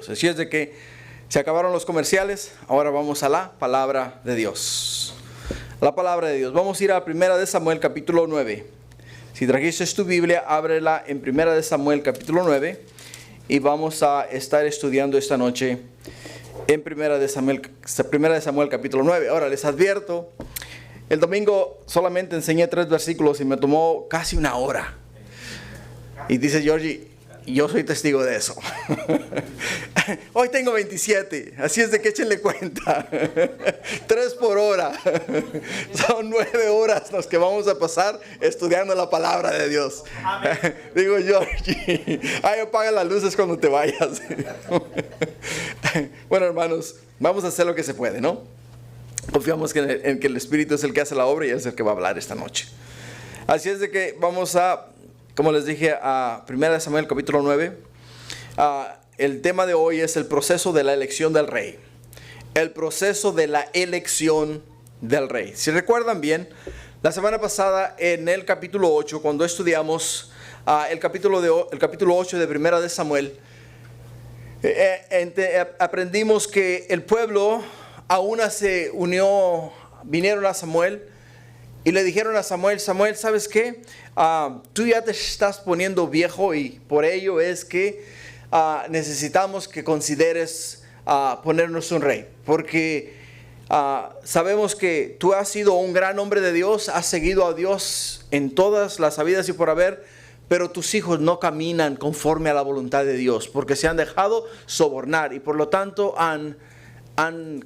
Así es de que se acabaron los comerciales, ahora vamos a la palabra de Dios. La palabra de Dios. Vamos a ir a 1 de Samuel capítulo 9. Si trajiste tu Biblia, ábrela en 1 de Samuel capítulo 9 y vamos a estar estudiando esta noche en 1 de Samuel capítulo 9. Ahora les advierto, el domingo solamente enseñé 3 versículos y me tomó casi una hora. Y dice Georgie, yo soy testigo de eso. Hoy tengo 27, así es de que échenle cuenta. 3 por hora. Son 9 horas las que vamos a pasar estudiando la palabra de Dios. Digo Georgie, apaga las luces cuando te vayas. Bueno, hermanos, vamos a hacer lo que se puede, ¿no? Confiamos en que el Espíritu es el que hace la obra y es el que va a hablar esta noche. Así es de que vamos a, como les dije, a 1 Samuel capítulo 9. El tema de hoy es el proceso de la elección del rey. El proceso de la elección del rey. Si recuerdan bien, la semana pasada en el capítulo 8, cuando estudiamos el capítulo 8 de 1 de Samuel, aprendimos que el pueblo aún se unió, vinieron a Samuel y le dijeron a Samuel, ¿sabes qué? Tú ya te estás poniendo viejo y por ello es que necesitamos que consideres ponernos un rey. Porque sabemos que tú has sido un gran hombre de Dios, has seguido a Dios en todas las habidas y por haber, pero tus hijos no caminan conforme a la voluntad de Dios, porque se han dejado sobornar y por lo tanto han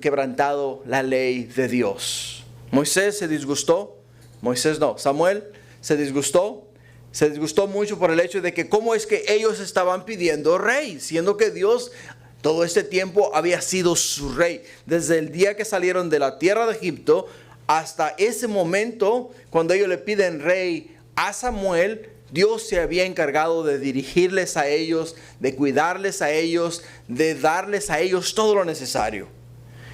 quebrantado la ley de Dios. Moisés se disgustó. Moisés no, Samuel se disgustó mucho por el hecho de que cómo es que ellos estaban pidiendo rey, siendo que Dios todo este tiempo había sido su rey. Desde el día que salieron de la tierra de Egipto hasta ese momento, cuando ellos le piden rey a Samuel, Dios se había encargado de dirigirles a ellos, de cuidarles a ellos, de darles a ellos todo lo necesario.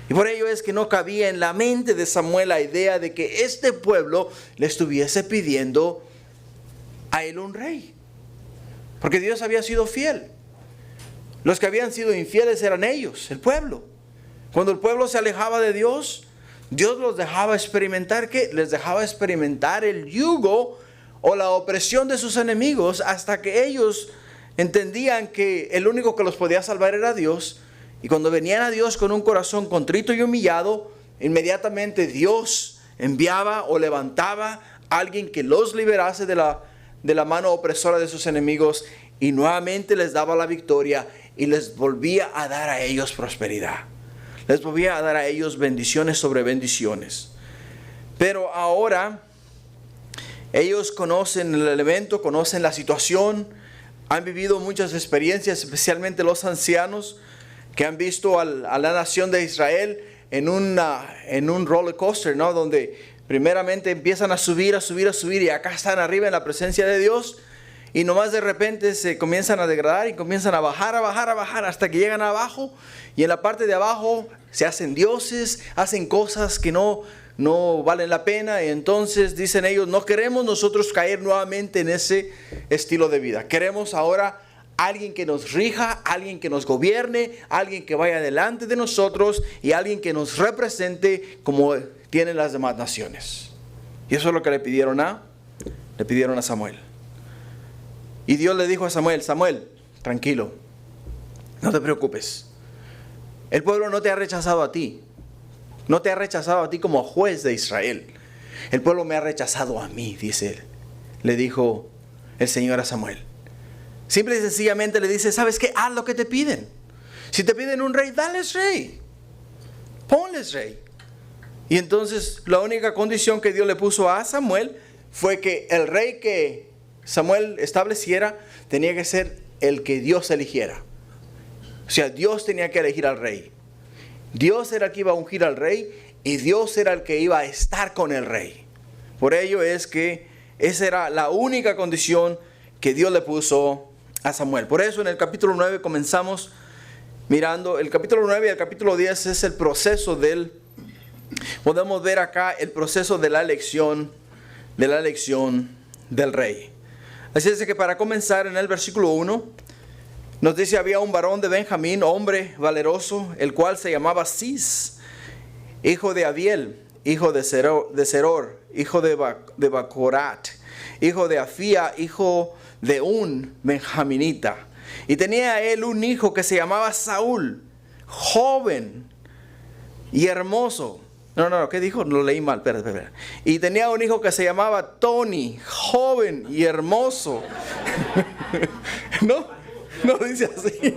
Y por ello es que no cabía en la mente de Samuel la idea de que este pueblo le estuviese pidiendo a él un rey. Porque Dios había sido fiel. Los que habían sido infieles eran ellos, el pueblo. Cuando el pueblo se alejaba de Dios, Dios los dejaba experimentar, ¿qué? Les dejaba experimentar el yugo o la opresión de sus enemigos hasta que ellos entendían que el único que los podía salvar era Dios. Y cuando venían a Dios con un corazón contrito y humillado, inmediatamente Dios enviaba o levantaba a alguien que los liberase de la mano opresora de sus enemigos y nuevamente les daba la victoria y les volvía a dar a ellos prosperidad. Les volvía a dar a ellos bendiciones sobre bendiciones. Pero ahora ellos conocen el elemento, conocen la situación, han vivido muchas experiencias, especialmente los ancianos, que han visto a la nación de Israel en un roller coaster, ¿no? Donde primeramente empiezan a subir y acá están arriba en la presencia de Dios y nomás de repente se comienzan a degradar y comienzan a bajar hasta que llegan abajo y en la parte de abajo se hacen dioses, hacen cosas que no valen la pena y entonces dicen ellos, no queremos nosotros caer nuevamente en ese estilo de vida. Queremos ahora alguien que nos rija, alguien que nos gobierne, alguien que vaya delante de nosotros y alguien que nos represente como tienen las demás naciones. Y eso es lo que le pidieron a Samuel. Y Dios le dijo a Samuel, tranquilo, no te preocupes. El pueblo no te ha rechazado a ti. No te ha rechazado a ti como juez de Israel. El pueblo me ha rechazado a mí, dice él. Le dijo el Señor a Samuel. Simple y sencillamente le dice, ¿sabes qué? Haz lo que te piden. Si te piden un rey, dales rey. Ponles rey. Y entonces la única condición que Dios le puso a Samuel fue que el rey que Samuel estableciera tenía que ser el que Dios eligiera. O sea, Dios tenía que elegir al rey. Dios era el que iba a ungir al rey y Dios era el que iba a estar con el rey. Por ello es que esa era la única condición que Dios le puso a Samuel. Por eso en el capítulo 9 comenzamos mirando, el capítulo 9 y el capítulo 10 es el proceso podemos ver acá el proceso de la elección del rey. Así es que para comenzar en el versículo 1, Nos dice, había un varón de Benjamín, hombre valeroso, el cual se llamaba Cis, hijo de Abiel, hijo de Seror, hijo de Bacorat, hijo de Afía, hijo de un benjaminita. Y tenía él un hijo que se llamaba Saúl, joven y hermoso. No, ¿qué dijo? Lo leí mal, espera. Y tenía un hijo que se llamaba Tony, joven y hermoso. No dice así.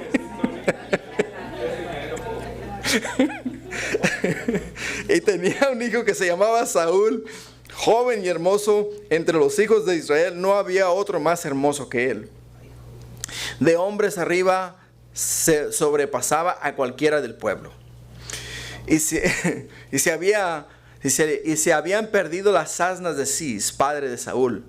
Y tenía un hijo que se llamaba Saúl, joven y hermoso. Entre los hijos de Israel no había otro más hermoso que él. De hombres arriba se sobrepasaba a cualquiera del pueblo. Y se habían perdido las asnas de Cis, padre de Saúl.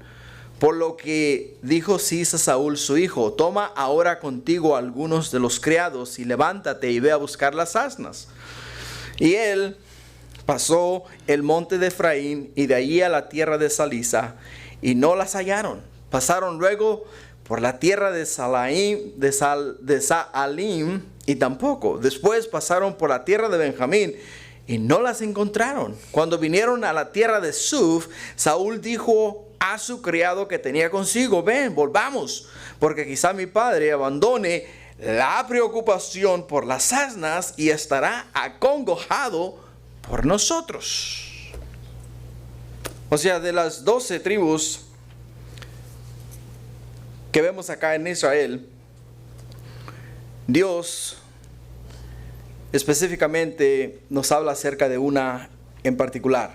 Por lo que dijo Cis a Saúl su hijo: toma ahora contigo algunos de los criados y levántate y ve a buscar las asnas. Y él pasó el monte de Efraín y de allí a la tierra de Salisa, y no las hallaron. Pasaron luego por la tierra de Saalim y tampoco. Después pasaron por la tierra de Benjamín y no las encontraron. Cuando vinieron a la tierra de Suf, Saúl dijo a su criado que tenía consigo: ven, volvamos, porque quizá mi padre abandone la preocupación por las asnas y estará acongojado por nosotros. O sea, de las 12 tribus que vemos acá en Israel, Dios específicamente nos habla acerca de una en particular.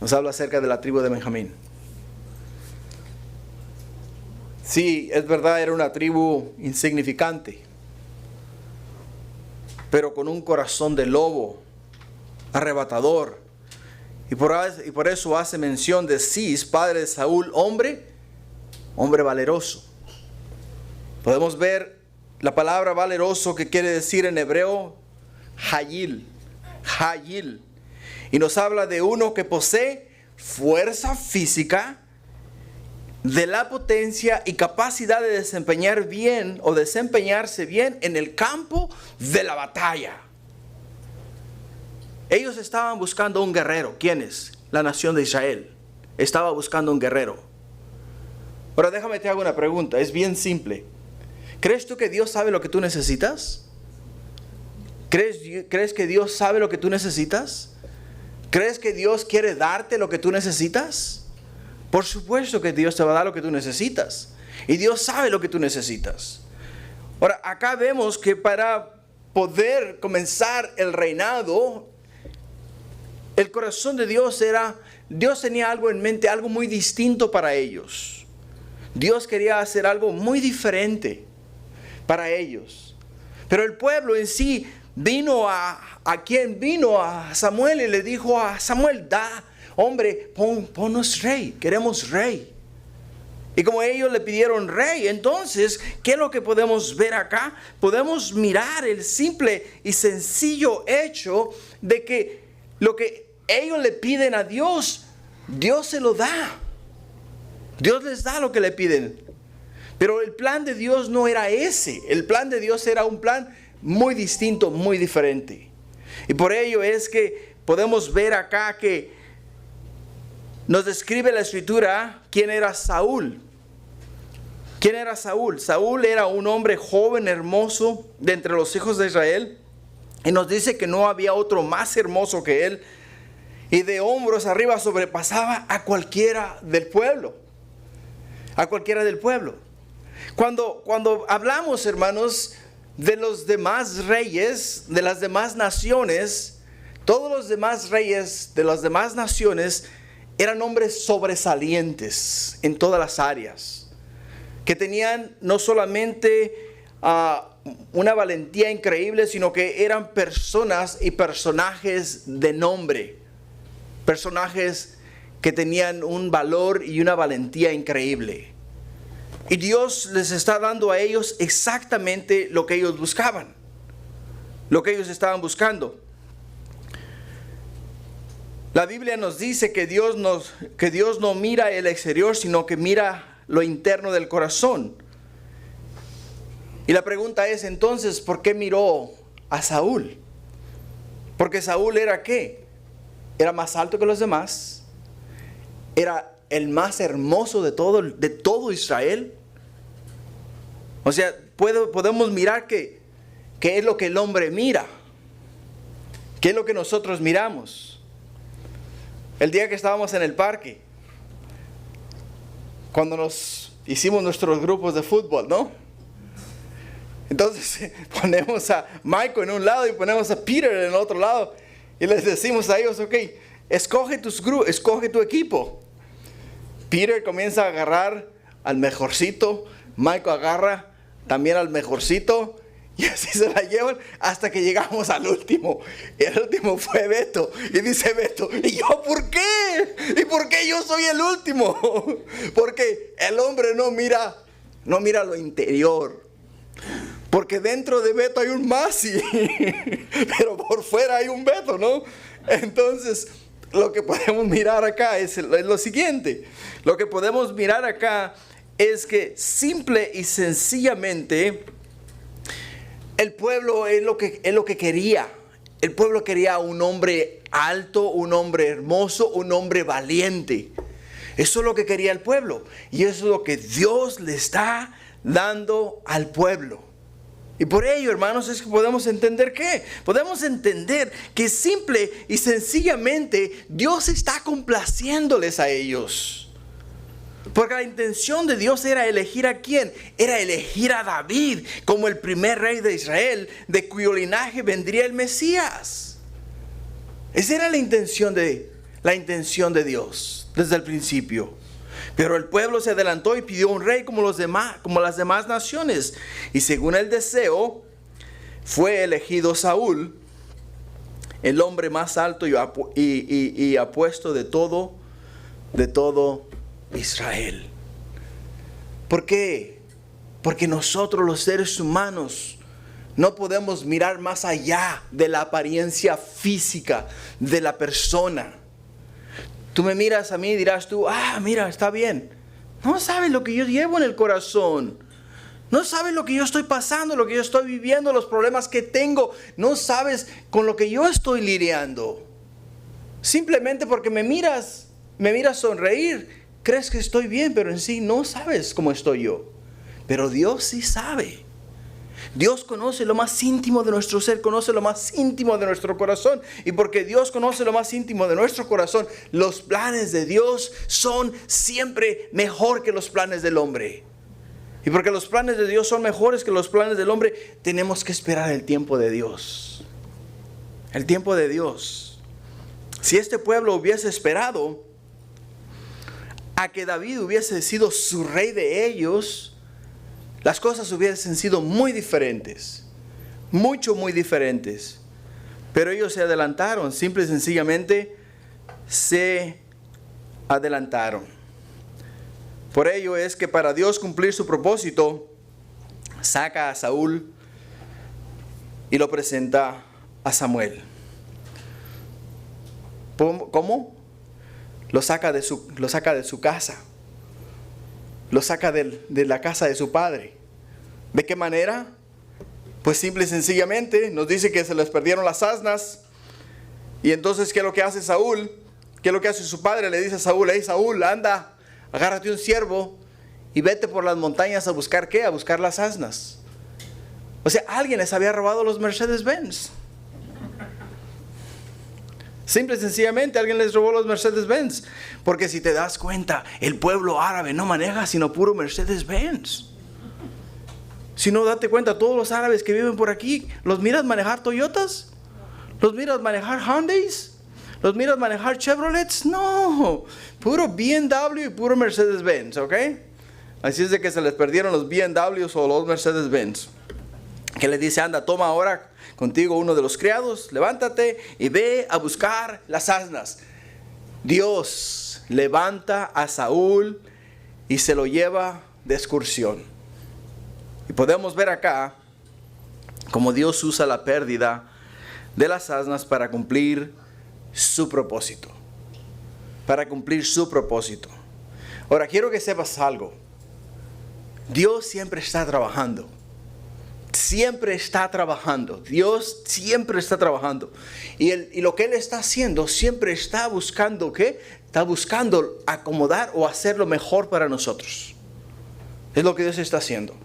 Nos habla acerca de la tribu de Benjamín. Sí, es verdad, era una tribu insignificante, pero con un corazón de lobo, arrebatador. Y por eso hace mención de Cis, padre de Saúl, hombre valeroso. Podemos ver la palabra valeroso, que quiere decir en hebreo Hayil. Y nos habla de uno que posee fuerza física, de la potencia y capacidad de desempeñar bien o desempeñarse bien en el campo de la batalla. Ellos estaban buscando un guerrero. ¿Quiénes? La nación de Israel estaba buscando un guerrero. Ahora déjame te hago una pregunta, es bien simple. ¿Crees tú que Dios sabe lo que tú necesitas? ¿Crees que Dios sabe lo que tú necesitas? ¿Crees que Dios quiere darte lo que tú necesitas? Por supuesto que Dios te va a dar lo que tú necesitas. Y Dios sabe lo que tú necesitas. Ahora, acá vemos que para poder comenzar el reinado, el corazón de Dios Dios tenía algo en mente, algo muy distinto para ellos. Dios quería hacer algo muy diferente para ellos. Pero el pueblo en sí vino a Samuel y le dijo a Samuel: hombre, ponnos rey, queremos rey. Y como ellos le pidieron rey, entonces, ¿qué es lo que podemos ver acá? Podemos mirar el simple y sencillo hecho de que lo que ellos le piden a Dios, Dios se lo da. Dios les da lo que le piden. Pero el plan de Dios no era ese. El plan de Dios era un plan muy distinto, muy diferente. Y por ello es que podemos ver acá que nos describe la escritura quién era Saúl. ¿Quién era Saúl? Saúl era un hombre joven, hermoso, de entre los hijos de Israel. Y nos dice que no había otro más hermoso que él. Y de hombros arriba sobrepasaba a cualquiera del pueblo. A cualquiera del pueblo. Cuando hablamos, hermanos, de los demás reyes, de las demás naciones, todos los demás reyes de las demás naciones eran hombres sobresalientes en todas las áreas, que tenían no solamente una valentía increíble, sino que eran personas y personajes de nombre, personajes que tenían un valor y una valentía increíble. Y Dios les está dando a ellos exactamente lo que ellos buscaban, lo que ellos estaban buscando. La Biblia nos dice que Dios no mira el exterior, sino que mira lo interno del corazón. Y la pregunta es entonces, ¿por qué miró a Saúl? Porque Saúl era ¿qué? Era más alto que los demás. Era el más hermoso de todo Israel. O sea, podemos mirar qué es lo que el hombre mira. ¿Qué es lo que nosotros miramos? El día que estábamos en el parque, cuando nos hicimos nuestros grupos de fútbol, ¿no? Entonces ponemos a Michael en un lado y ponemos a Peter en el otro lado. Y les decimos a ellos, ok, escoge tu equipo. Peter comienza a agarrar al mejorcito. Michael agarra también al mejorcito. Y así se la llevan hasta que llegamos al último. Y el último fue Beto. Y dice Beto, ¿y yo por qué? ¿Y por qué yo soy el último? Porque el hombre no mira lo interior. Porque dentro de Beto hay un Masi, pero por fuera hay un Beto, ¿no? Entonces, lo que podemos mirar acá es lo siguiente. Lo que podemos mirar acá es que simple y sencillamente el pueblo es lo que quería. El pueblo quería un hombre alto, un hombre hermoso, un hombre valiente. Eso es lo que quería el pueblo. Y eso es lo que Dios le está dando al pueblo. Y por ello, hermanos, es que podemos entender ¿qué? Podemos entender que simple y sencillamente Dios está complaciéndoles a ellos. Porque la intención de Dios era elegir ¿a quién? Era elegir a David como el primer rey de Israel, de cuyo linaje vendría el Mesías. Esa era la intención de Dios desde el principio. Pero el pueblo se adelantó y pidió un rey como las demás naciones. Y según el deseo, fue elegido Saúl, el hombre más alto y apuesto de todo Israel. ¿Por qué? Porque nosotros los seres humanos no podemos mirar más allá de la apariencia física de la persona. Tú me miras a mí y dirás tú, mira, está bien. No sabes lo que yo llevo en el corazón. No sabes lo que yo estoy pasando, lo que yo estoy viviendo, los problemas que tengo. No sabes con lo que yo estoy lidiando. Simplemente porque me miras sonreír, crees que estoy bien, pero en sí no sabes cómo estoy yo. Pero Dios sí sabe. Dios conoce lo más íntimo de nuestro ser, conoce lo más íntimo de nuestro corazón. Y porque Dios conoce lo más íntimo de nuestro corazón, los planes de Dios son siempre mejor que los planes del hombre. Y porque los planes de Dios son mejores que los planes del hombre, tenemos que esperar el tiempo de Dios. El tiempo de Dios. Si este pueblo hubiese esperado a que David hubiese sido su rey de ellos, las cosas hubiesen sido muy diferentes, muy diferentes. Pero ellos se adelantaron, simple y sencillamente se adelantaron. Por ello es que para Dios cumplir su propósito, saca a Saúl y lo presenta a Samuel. ¿Cómo? Lo saca de su casa. Lo saca de la casa de su padre. ¿De qué manera? Pues simple y sencillamente nos dice que se les perdieron las asnas. Y entonces, ¿qué es lo que hace Saúl? ¿Qué es lo que hace su padre? Le dice a Saúl, hey Saúl, anda, agárrate un ciervo y vete por las montañas a buscar ¿qué? A buscar las asnas. O sea, alguien les había robado los Mercedes-Benz. Simple y sencillamente alguien les robó los Mercedes-Benz. Porque si te das cuenta, el pueblo árabe no maneja sino puro Mercedes-Benz. Si no, date cuenta, todos los árabes que viven por aquí, ¿los miras manejar Toyotas? ¿Los miras manejar Hyundais? ¿Los miras manejar Chevrolets? No, puro BMW y puro Mercedes-Benz, ¿ok? Así es de que se les perdieron los BMWs o los Mercedes-Benz. Que le dice, anda, toma ahora contigo uno de los criados, levántate y ve a buscar las asnas. Dios levanta a Saúl y se lo lleva de excursión. Y podemos ver acá cómo Dios usa la pérdida de las asnas para cumplir su propósito. Para cumplir su propósito. Ahora quiero que sepas algo. Dios siempre está trabajando. siempre está trabajando. Dios siempre está trabajando. Y lo que Él está haciendo, siempre está buscando, ¿qué? Está buscando acomodar o hacer lo mejor para nosotros. Es lo que Dios está haciendo.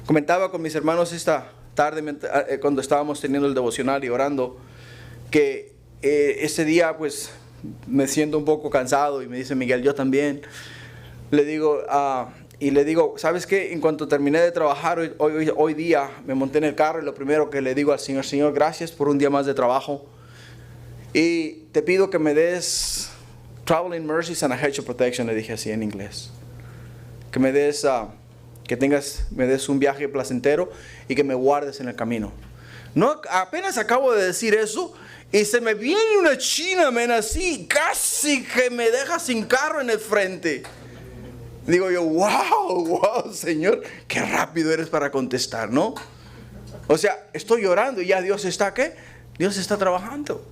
Comentaba con mis hermanos esta tarde, cuando estábamos teniendo el devocional y orando, que ese día pues me siento un poco cansado, y me dice Miguel, yo también. Le digo, ¿sabes qué? En cuanto terminé de trabajar hoy día, me monté en el carro y lo primero que le digo al Señor, Señor, gracias por un día más de trabajo. Y te pido que me des traveling mercies and a hedge of protection, le dije así en inglés. Que me des, me des un viaje placentero y que me guardes en el camino. No, apenas acabo de decir eso y se me viene una china, así, casi que me deja sin carro en el frente. Digo yo, wow, Señor, qué rápido eres para contestar, ¿no? O sea, estoy llorando y ya Dios está, ¿qué? Dios está trabajando.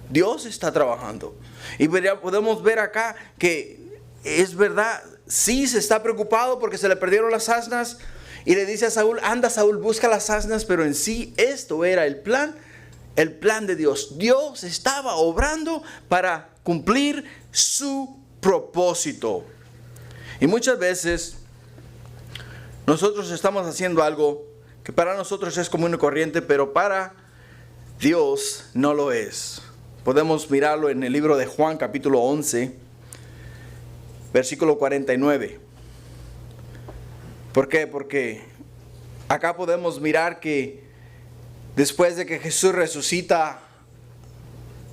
Dios está trabajando. Y podemos ver acá que es verdad, sí se está preocupado porque se le perdieron las asnas. Y le dice a Saúl, anda Saúl, busca las asnas. Pero en sí esto era el plan de Dios. Dios estaba obrando para cumplir su propósito. Y muchas veces nosotros estamos haciendo algo que para nosotros es común y corriente, pero para Dios no lo es. Podemos mirarlo en el libro de Juan, capítulo 11, versículo 49. ¿Por qué? Porque acá podemos mirar que después de que Jesús resucita,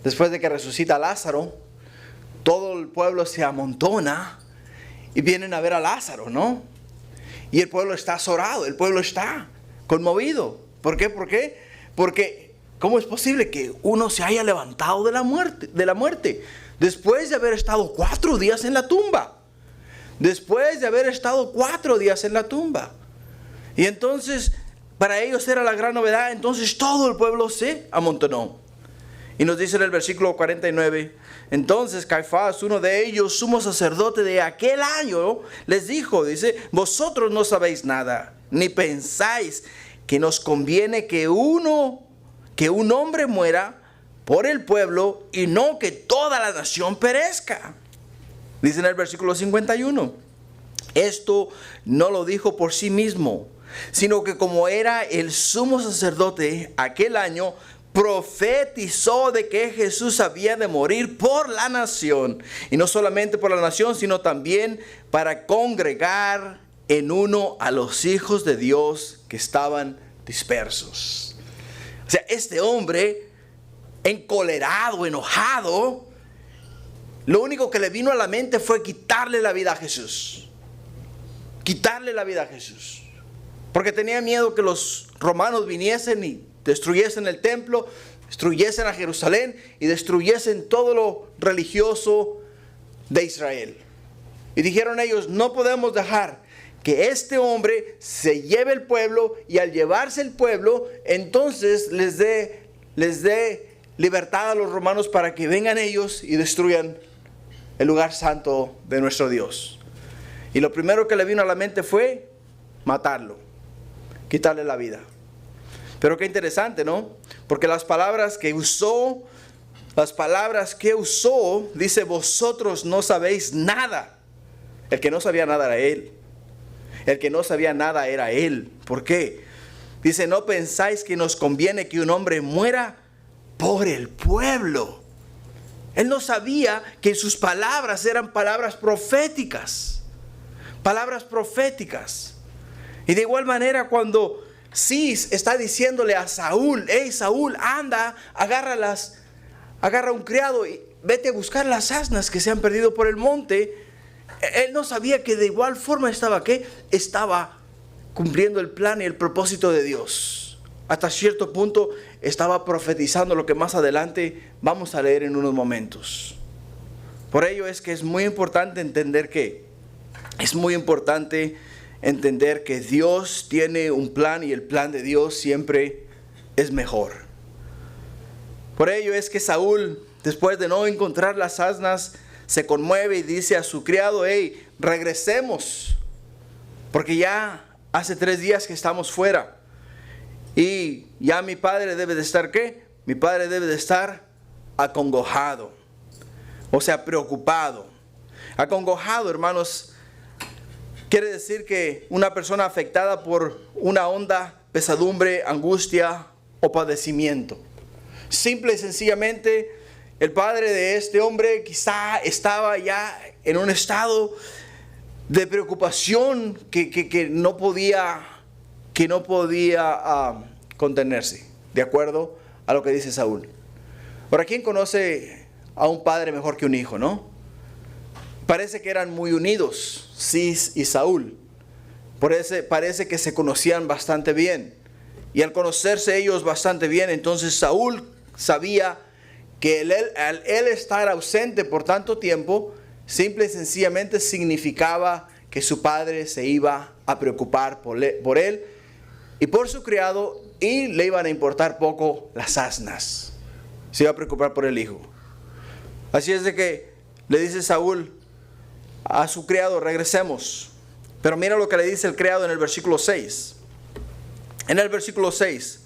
después de que resucita a Lázaro, todo el pueblo se amontona y vienen a ver a Lázaro, ¿no? Y el pueblo está azorado, el pueblo está conmovido. ¿Por qué? Porque ¿cómo es posible que uno se haya levantado de la muerte después de haber estado 4 días en la tumba? Después de haber estado 4 días en la tumba. Y entonces, para ellos era la gran novedad. Entonces todo el pueblo se amontonó. Y nos dice en el versículo 49, entonces Caifás, uno de ellos, sumo sacerdote de aquel año, les dijo, dice, vosotros no sabéis nada, ni pensáis que nos conviene que un hombre muera por el pueblo y no que toda la nación perezca. Dice en el versículo 51, esto no lo dijo por sí mismo, sino que como era el sumo sacerdote aquel año, profetizó de que Jesús había de morir por la nación. Y no solamente por la nación, sino también para congregar en uno a los hijos de Dios que estaban dispersos. O sea, este hombre, encolerado, enojado, lo único que le vino a la mente fue quitarle la vida a Jesús. Quitarle la vida a Jesús. Porque tenía miedo que los romanos viniesen y destruyesen el templo, destruyesen a Jerusalén y destruyesen todo lo religioso de Israel. Y dijeron ellos, no podemos dejar que este hombre se lleve el pueblo, y al llevarse el pueblo, entonces les dé libertad a los romanos para que vengan ellos y destruyan el lugar santo de nuestro Dios. Y lo primero que le vino a la mente fue matarlo, quitarle la vida. Pero qué interesante, ¿no? Porque las palabras que usó, dice, vosotros no sabéis nada. El que no sabía nada era él. El que no sabía nada era él. ¿Por qué? Dice, no pensáis que nos conviene que un hombre muera por el pueblo. Él no sabía que sus palabras eran palabras proféticas. Palabras proféticas. Y de igual manera cuando Cis está diciéndole a Saúl, hey Saúl, anda, agarra un criado y vete a buscar las asnas que se han perdido por el monte. Él no sabía que de igual forma estaba cumpliendo el plan y el propósito de Dios. Hasta cierto punto estaba profetizando lo que más adelante vamos a leer en unos momentos. Por ello es que es muy importante entender que Dios tiene un plan y el plan de Dios siempre es mejor. Por ello es que Saúl, después de no encontrar las asnas, se conmueve y dice a su criado, hey, regresemos, porque ya hace 3 días que estamos fuera. Y ya mi padre debe de estar, ¿qué? Mi padre debe de estar acongojado. O sea, preocupado. Acongojado, hermanos, quiere decir que una persona afectada por una honda pesadumbre, angustia o padecimiento. Simple y sencillamente, el padre de este hombre quizá estaba ya en un estado de preocupación que no podía contenerse, de acuerdo a lo que dice Saúl. Ahora, ¿quién conoce a un padre mejor que un hijo, no? Parece que eran muy unidos, Cis y Saúl. Parece que se conocían bastante bien. Y al conocerse ellos bastante bien, entonces Saúl sabía que al él estar ausente por tanto tiempo, simple y sencillamente significaba que su padre se iba a preocupar por él y por su criado, y le iban a importar poco las asnas. Se iba a preocupar por el hijo. Así es de que le dice Saúl a su criado: regresemos. Pero mira lo que le dice el criado en el versículo 6. En el versículo 6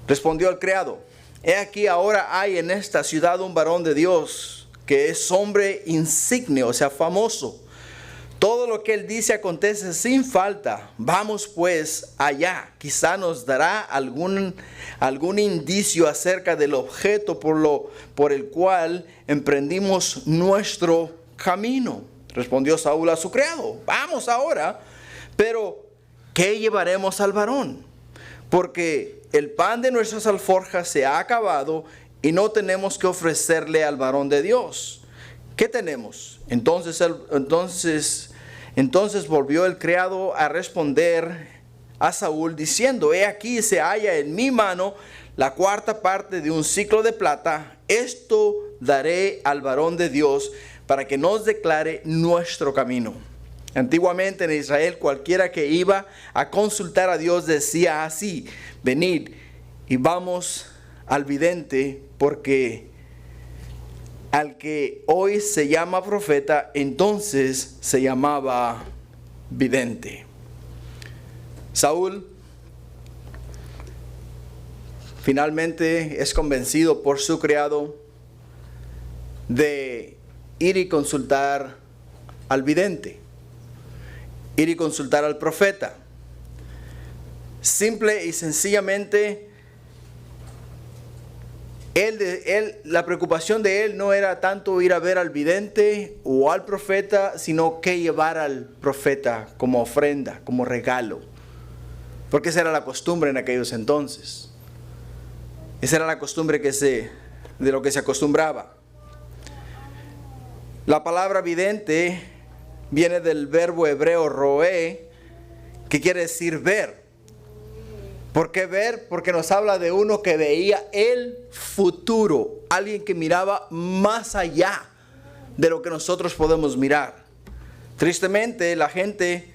respondió el criado: he aquí, ahora hay en esta ciudad un varón de Dios que es hombre insigne, o sea, famoso. Todo lo que él dice acontece sin falta. Vamos pues allá. Quizá nos dará algún indicio acerca del objeto por el cual emprendimos nuestro camino. Respondió Saúl a su criado: vamos ahora, pero ¿qué llevaremos al varón? Porque el pan de nuestras alforjas se ha acabado y no tenemos que ofrecerle al varón de Dios. ¿Qué tenemos? Entonces volvió el criado a responder a Saúl diciendo: he aquí, se halla en mi mano la cuarta parte de un siclo de plata. Esto daré al varón de Dios para que nos declare nuestro camino. Antiguamente en Israel, cualquiera que iba a consultar a Dios decía así: venid y vamos al vidente, porque al que hoy se llama profeta, entonces se llamaba vidente. Saúl finalmente es convencido por su criado de ir y consultar al vidente, ir y consultar al profeta. Simple y sencillamente, la preocupación de él no era tanto ir a ver al vidente o al profeta, sino que llevar al profeta como ofrenda, como regalo. Porque esa era la costumbre en aquellos entonces. Esa era la costumbre de lo que se acostumbraba. La palabra vidente viene del verbo hebreo roé, que quiere decir ver. ¿Por qué ver? Porque nos habla de uno que veía el futuro, alguien que miraba más allá de lo que nosotros podemos mirar. Tristemente, la gente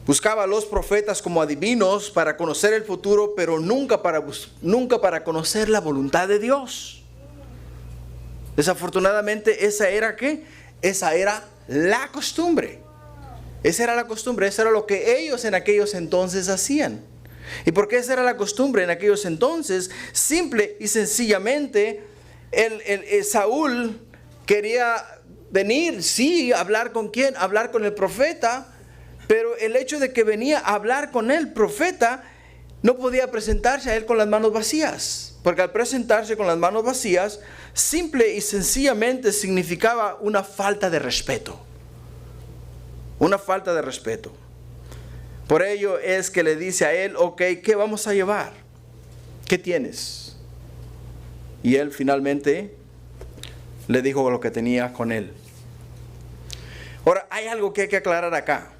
buscaba a los profetas como adivinos para conocer el futuro, pero nunca para conocer la voluntad de Dios. Desafortunadamente, ¿esa era qué? Esa era la costumbre. Esa era la costumbre, eso era lo que ellos en aquellos entonces hacían. ¿Y por qué esa era la costumbre en aquellos entonces? Simple y sencillamente, Saúl quería venir, sí, hablar con quién, hablar con el profeta, pero el hecho de que venía a hablar con el profeta, no podía presentarse a él con las manos vacías, porque al presentarse con las manos vacías, simple y sencillamente significaba una falta de respeto. Una falta de respeto. Por ello es que le dice a él: ok, ¿qué vamos a llevar? ¿Qué tienes? Y él finalmente le dijo lo que tenía con él. Ahora, hay algo que hay que aclarar acá,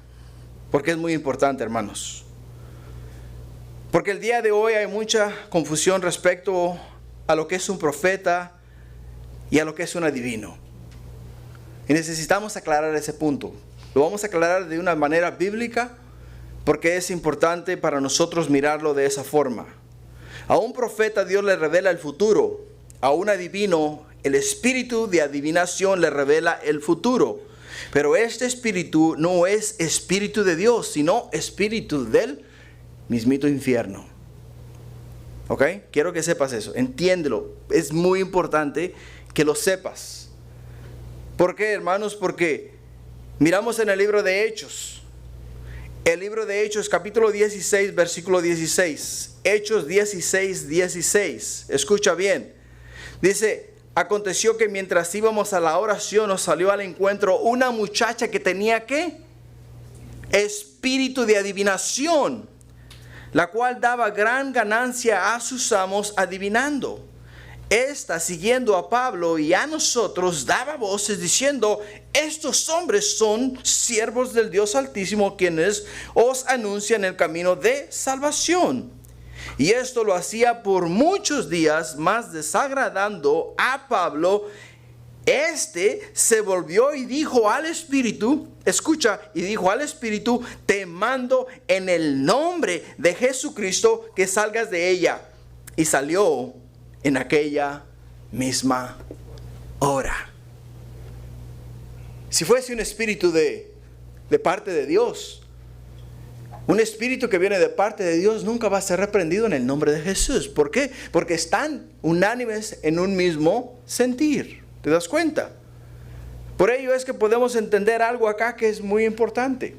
porque es muy importante, hermanos. Porque el día de hoy hay mucha confusión respecto a lo que es un profeta y a lo que es un adivino. Y necesitamos aclarar ese punto. Lo vamos a aclarar de una manera bíblica, porque es importante para nosotros mirarlo de esa forma. A un profeta Dios le revela el futuro. A un adivino, el espíritu de adivinación le revela el futuro. Pero este espíritu no es espíritu de Dios, sino espíritu del mismito infierno. ¿Ok? Quiero que sepas eso, entiéndelo. Es muy importante que lo sepas. ¿Por qué, hermanos? Porque miramos en el libro de Hechos. El libro de Hechos, capítulo 16, versículo 16. Hechos 16, 16. Escucha bien. Dice: aconteció que mientras íbamos a la oración, nos salió al encuentro una muchacha que tenía, ¿qué? Espíritu de adivinación, la cual daba gran ganancia a sus amos adivinando. Esta, siguiendo a Pablo y a nosotros, daba voces diciendo: estos hombres son siervos del Dios Altísimo, quienes os anuncian el camino de salvación. Y esto lo hacía por muchos días, mas desagradando a Pablo, este se volvió y dijo al Espíritu, escucha, y dijo al Espíritu: te mando en el nombre de Jesucristo que salgas de ella. Y salió en aquella misma hora. Si fuese un espíritu de parte de Dios, un espíritu que viene de parte de Dios nunca va a ser reprendido en el nombre de Jesús. ¿Por qué? Porque están unánimes en un mismo sentir. ¿Te das cuenta? Por ello es que podemos entender algo acá que es muy importante.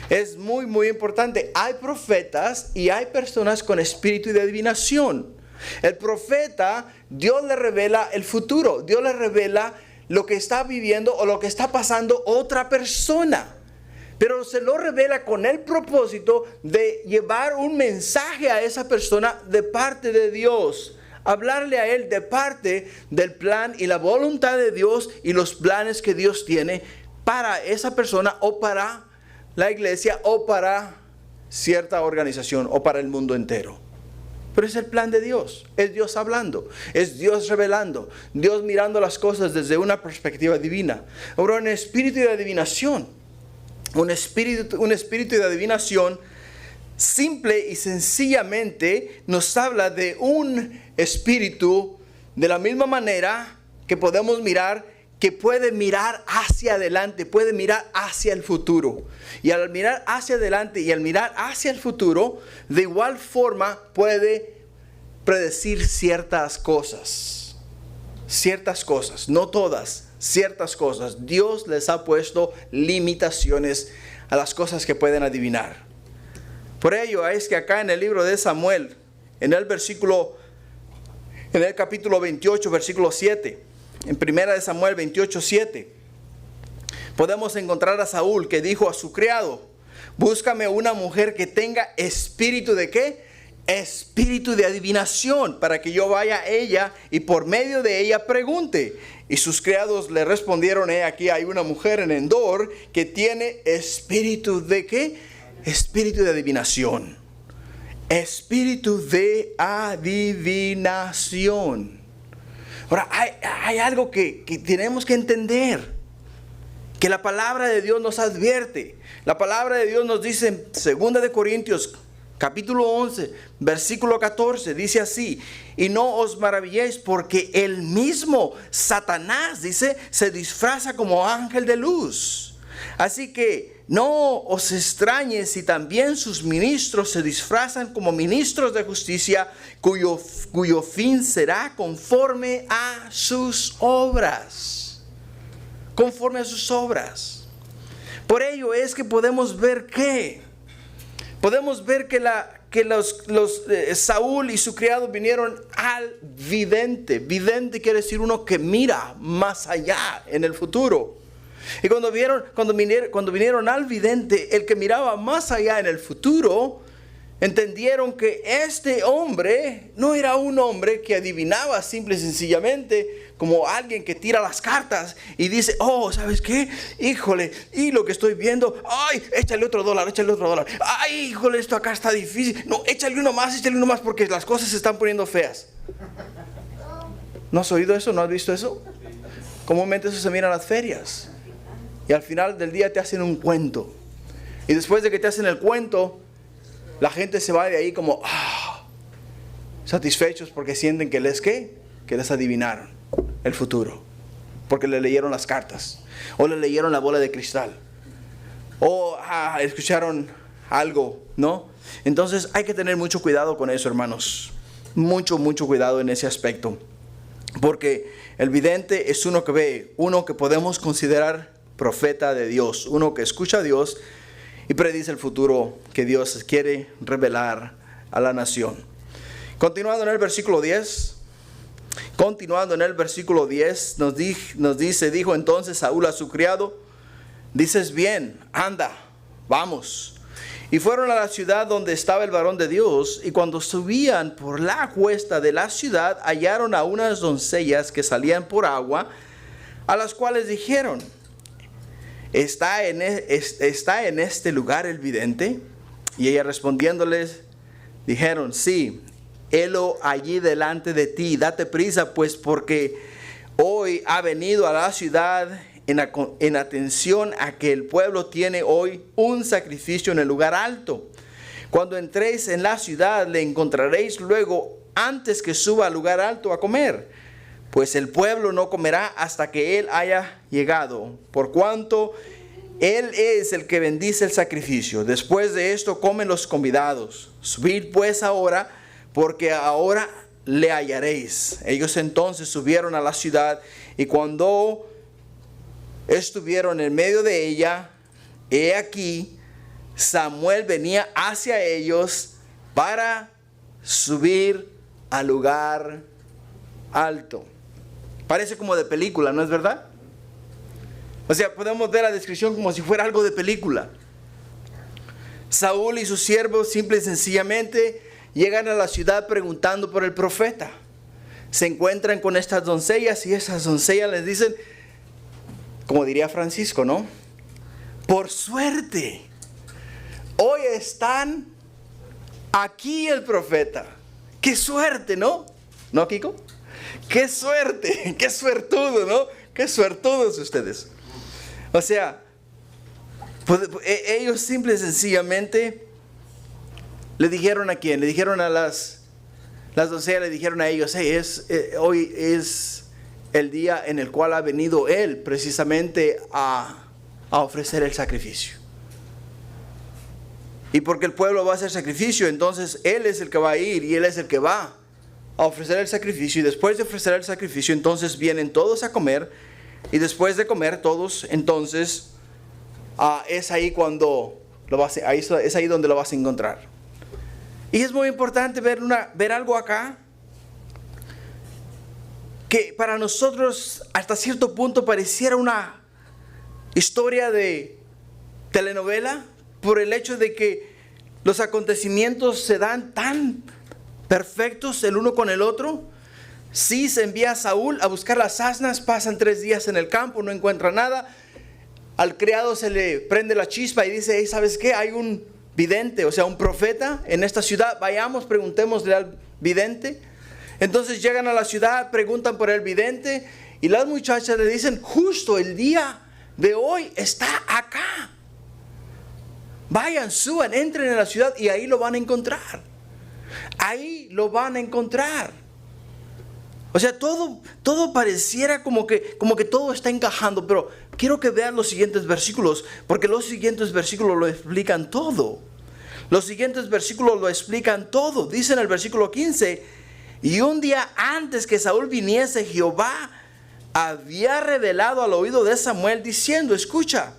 Es muy, muy importante. Hay profetas y hay personas con espíritu de adivinación. El profeta, Dios le revela el futuro. Dios le revela lo que está viviendo o lo que está pasando otra persona. Pero se lo revela con el propósito de llevar un mensaje a esa persona de parte de Dios. Hablarle a él de parte del plan y la voluntad de Dios y los planes que Dios tiene para esa persona o para la iglesia o para cierta organización o para el mundo entero. Pero es el plan de Dios, es Dios hablando, es Dios revelando, Dios mirando las cosas desde una perspectiva divina. Ahora, un espíritu de adivinación, un espíritu de adivinación simple y sencillamente nos habla de un espíritu de la misma manera que podemos mirar, que puede mirar hacia adelante, puede mirar hacia el futuro. Y al mirar hacia adelante y al mirar hacia el futuro, de igual forma puede predecir ciertas cosas, no todas, ciertas cosas. Dios les ha puesto limitaciones a las cosas que pueden adivinar. Por ello es que acá en el libro de Samuel, en el capítulo 28, versículo 7, en primera de Samuel 28, 7, podemos encontrar a Saúl que dijo a su criado: búscame una mujer que tenga espíritu de ¿qué? Espíritu de adivinación, para que yo vaya a ella y por medio de ella pregunte. Y sus criados le respondieron: aquí hay una mujer en Endor que tiene espíritu de ¿qué? Espíritu de adivinación. Espíritu de adivinación. Ahora, hay algo que tenemos que entender, que la palabra de Dios nos advierte. La palabra de Dios nos dice en 2 de Corintios, capítulo 11, versículo 14, dice así: y no os maravilléis, porque el mismo Satanás, dice, se disfraza como ángel de luz. Así que no os extrañe si también sus ministros se disfrazan como ministros de justicia, cuyo fin será conforme a sus obras. Conforme a sus obras. Por ello es que podemos ver que Saúl y su criado vinieron al vidente. Vidente quiere decir uno que mira más allá en el futuro. Y cuando vinieron al vidente, el que miraba más allá en el futuro, entendieron que este hombre no era un hombre que adivinaba simple y sencillamente como alguien que tira las cartas y dice: oh, ¿sabes qué? Híjole, y lo que estoy viendo, ay, échale otro dólar, ay, híjole, esto acá está difícil, no, échale uno más porque las cosas se están poniendo feas. ¿No has oído eso? ¿No has visto eso? Comúnmente eso se mira en las ferias. Y al final del día te hacen un cuento. Y después de que te hacen el cuento, la gente se va de ahí como satisfechos porque sienten que les adivinaron el futuro. Porque le leyeron las cartas. O le leyeron la bola de cristal. O escucharon algo, ¿no? Entonces hay que tener mucho cuidado con eso, hermanos. Mucho cuidado en ese aspecto. Porque el vidente es uno que ve, uno que podemos considerar profeta de Dios, uno que escucha a Dios y predice el futuro que Dios quiere revelar a la nación. Continuando en el versículo 10, nos dice, dijo entonces Saúl a su criado, dices bien, anda, vamos. Y fueron a la ciudad donde estaba el varón de Dios, y cuando subían por la cuesta de la ciudad, hallaron a unas doncellas que salían por agua, a las cuales dijeron, ¿está en este lugar el vidente? Y ella respondiéndoles, dijeron, sí, helo allí delante de ti, date prisa, pues porque hoy ha venido a la ciudad en atención a que el pueblo tiene hoy un sacrificio en el lugar alto. Cuando entréis en la ciudad, le encontraréis luego antes que suba al lugar alto a comer, pues el pueblo no comerá hasta que él haya llegado, por cuanto él es el que bendice el sacrificio. Después de esto comen los convidados. Subid pues ahora, porque ahora le hallaréis. Ellos entonces subieron a la ciudad, y cuando estuvieron en medio de ella, he aquí, Samuel venía hacia ellos para subir al lugar alto. Parece como de película, ¿no es verdad? O sea, podemos ver la descripción como si fuera algo de película. Saúl y sus siervos simple y sencillamente llegan a la ciudad preguntando por el profeta. Se encuentran con estas doncellas, y esas doncellas les dicen, como diría Francisco, ¿no? Por suerte, hoy están aquí el profeta. ¡Qué suerte!, ¿no? ¿No, Kiko? ¡Qué suerte! ¡Qué suertudo!, ¿no? ¡Qué suertudos ustedes! O sea, ellos simple y sencillamente le dijeron a quién, le dijeron a las doncellas, le dijeron a ellos, hey, hoy es el día en el cual ha venido él precisamente a ofrecer el sacrificio. Y porque el pueblo va a hacer sacrificio, entonces él es el que va a ir y él es el que va a ofrecer el sacrificio. Y después de ofrecer el sacrificio, entonces vienen todos a comer. Y después de comer todos, entonces es ahí cuando es ahí donde lo vas a encontrar. Y es muy importante ver algo acá que para nosotros hasta cierto punto pareciera una historia de telenovela, por el hecho de que los acontecimientos se dan tan perfectos el uno con el otro. Sí, se envía a Saúl a buscar las asnas, pasan 3 días en el campo, no encuentra nada. Al criado se le prende la chispa y dice, hey, ¿sabes qué? Hay un vidente, o sea, un profeta en esta ciudad, vayamos, preguntémosle al vidente. Entonces llegan a la ciudad, preguntan por el vidente, y las muchachas le dicen, justo el día de hoy está acá. Vayan, suban, entren en la ciudad y ahí lo van a encontrar. Ahí lo van a encontrar. O sea, todo pareciera como que todo está encajando, pero quiero que vean los siguientes versículos, porque los siguientes versículos lo explican todo. Los siguientes versículos lo explican todo. Dice en el versículo 15, y un día antes que Saúl viniese, Jehová había revelado al oído de Samuel diciendo, escucha,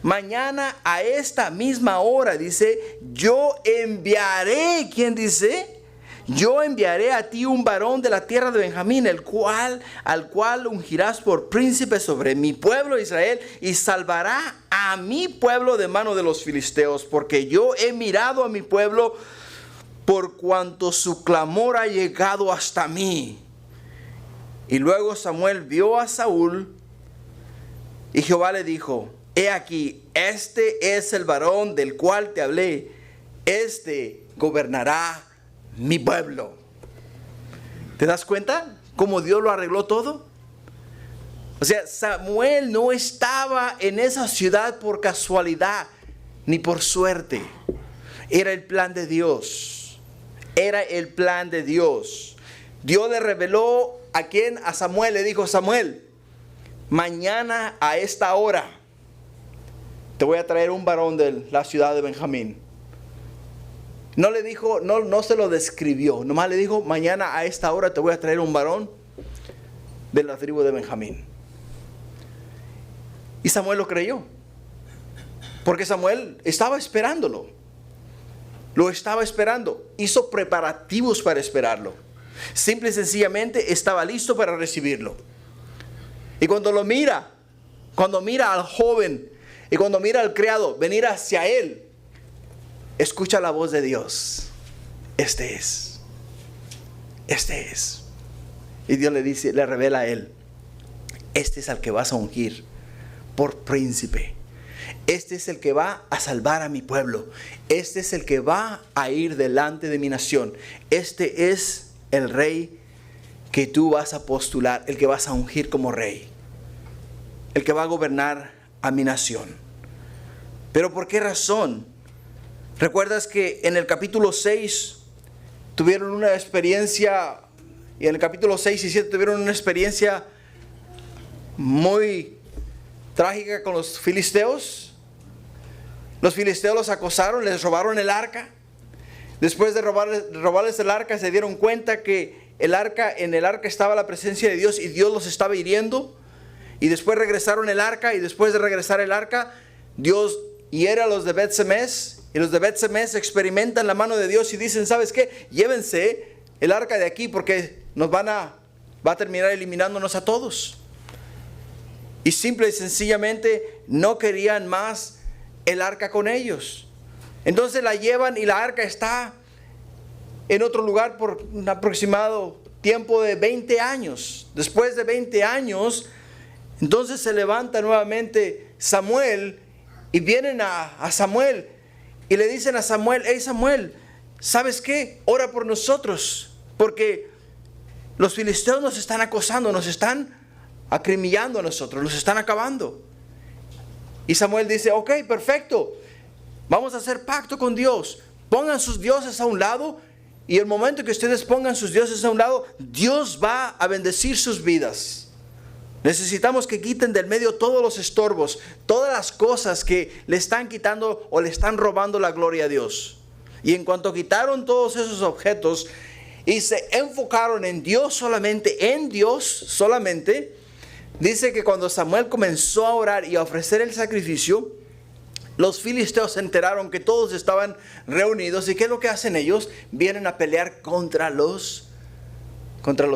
mañana a esta misma hora, dice, yo enviaré, ¿quién dice? Yo enviaré a ti un varón de la tierra de Benjamín, al cual ungirás por príncipe sobre mi pueblo Israel, y salvará a mi pueblo de mano de los filisteos, porque yo he mirado a mi pueblo por cuanto su clamor ha llegado hasta mí. Y luego Samuel vio a Saúl, y Jehová le dijo, he aquí, este es el varón del cual te hablé, este gobernará mi pueblo. ¿Te das cuenta cómo Dios lo arregló todo? O sea, Samuel no estaba en esa ciudad por casualidad ni por suerte. Era el plan de Dios. Era el plan de Dios. Dios le reveló a quién, a Samuel. Le dijo, Samuel, mañana a esta hora te voy a traer un varón de la ciudad de Benjamín. No le dijo, no se lo describió. Nomás le dijo, mañana a esta hora te voy a traer un varón de la tribu de Benjamín. Y Samuel lo creyó. Porque Samuel estaba esperándolo. Lo estaba esperando. Hizo preparativos para esperarlo. Simple y sencillamente estaba listo para recibirlo. Y cuando mira al joven y cuando mira al criado venir hacia él, escucha la voz de Dios. Este es. Y Dios le dice, le revela a él, este es al que vas a ungir por príncipe. Este es el que va a salvar a mi pueblo. Este es el que va a ir delante de mi nación. Este es el rey que tú vas a postular, el que vas a ungir como rey, el que va a gobernar a mi nación. ¿Pero por qué razón? ¿Recuerdas que en el capítulo 6 tuvieron una experiencia, y en el capítulo 6 y 7 tuvieron una experiencia muy trágica con los filisteos? Los filisteos los acosaron, les robaron el arca. Después de robarles el arca, se dieron cuenta que en el arca estaba la presencia de Dios y Dios los estaba hiriendo. Y después regresaron el arca, y después de regresar el arca, Dios hiere a los de Bet-Semes. Y los de Bet-Semes experimentan la mano de Dios y dicen, ¿sabes qué? Llévense el arca de aquí porque va a terminar eliminándonos a todos. Y simple y sencillamente no querían más el arca con ellos. Entonces la llevan y la arca está en otro lugar por un aproximado tiempo de 20 años. Después de 20 años, entonces se levanta nuevamente Samuel y vienen a Samuel y le dicen a Samuel, hey Samuel, ¿sabes qué? Ora por nosotros porque los filisteos nos están acosando, nos están acribillando a nosotros, nos están acabando. Y Samuel dice, ok, perfecto, vamos a hacer pacto con Dios. Pongan sus dioses a un lado y el momento que ustedes pongan sus dioses a un lado, Dios va a bendecir sus vidas. Necesitamos que quiten del medio todos los estorbos, todas las cosas que le están quitando o le están robando la gloria a Dios. Y en cuanto quitaron todos esos objetos y se enfocaron en Dios solamente, dice que cuando Samuel comenzó a orar y a ofrecer el sacrificio, los filisteos se enteraron que todos estaban reunidos. ¿Y qué es lo que hacen ellos? Vienen a pelear contra los